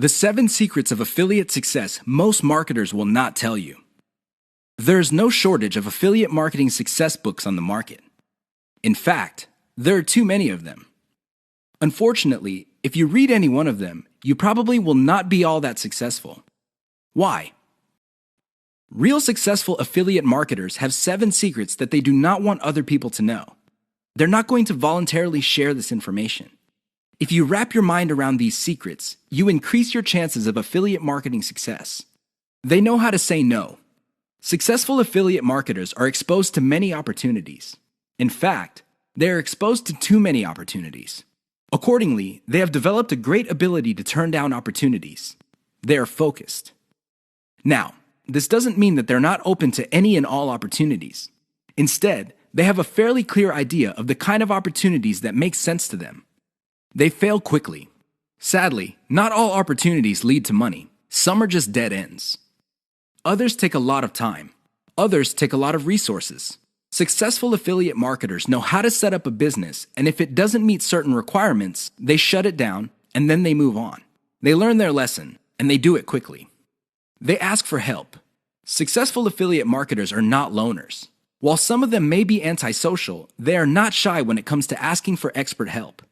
The 7 secrets of affiliate success most marketers will not tell you. There's no shortage of affiliate marketing success books on the market. In fact, there are too many of them. Unfortunately, if you read any one of them, you probably will not be all that successful. Why? Real successful affiliate marketers have 7 secrets that they do not want other people to know. They're not going to voluntarily share this information. If you wrap your mind around these secrets, you increase your chances of affiliate marketing success. They know how to say no. Successful affiliate marketers are exposed to many opportunities. In fact, they are exposed to too many opportunities. Accordingly, they have developed a great ability to turn down opportunities. They are focused. Now, this doesn't mean that they're not open to any and all opportunities. Instead, they have a fairly clear idea of the kind of opportunities that make sense to them. They fail quickly. Sadly, not all opportunities lead to money. Some are just dead ends. Others take a lot of time. Others take a lot of resources. Successful affiliate marketers know how to set up a business, and if it doesn't meet certain requirements, they shut it down, and then they move on. They learn their lesson, and they do it quickly. They ask for help. Successful affiliate marketers are not loners. While some of them may be antisocial, they are not shy when it comes to asking for expert help.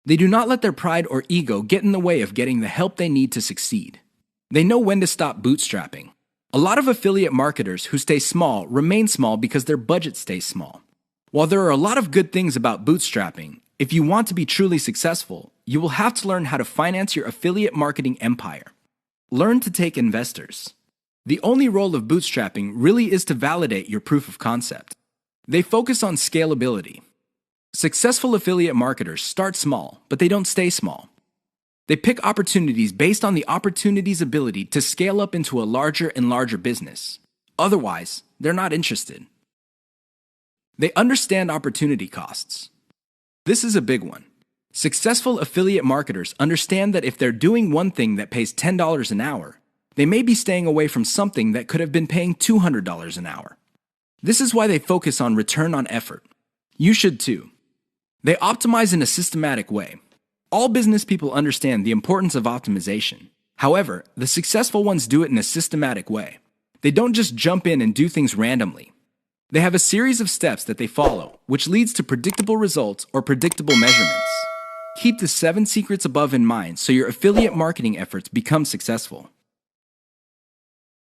They do not let their pride or ego get in the way of getting the help they need to succeed. They know when to stop bootstrapping. A lot of affiliate marketers who stay small remain small because their budget stays small. While there are a lot of good things about bootstrapping, if you want to be truly successful, you will have to learn how to finance your affiliate marketing empire. Learn to take investors. The only role of bootstrapping really is to validate your proof of concept. They focus on scalability. Successful affiliate marketers start small, but they don't stay small. They pick opportunities based on the opportunity's ability to scale up into a larger and larger business. Otherwise, they're not interested. They understand opportunity costs. This is a big one. Successful affiliate marketers understand that if they're doing one thing that pays $10 an hour, they may be staying away from something that could have been paying $200 an hour. This is why they focus on return on effort. You should too. They optimize in a systematic way. All business people understand the importance of optimization. However, the successful ones do it in a systematic way. They don't just jump in and do things randomly. They have a series of steps that they follow, which leads to predictable results or predictable measurements. Keep the 7 secrets above in mind so your affiliate marketing efforts become successful.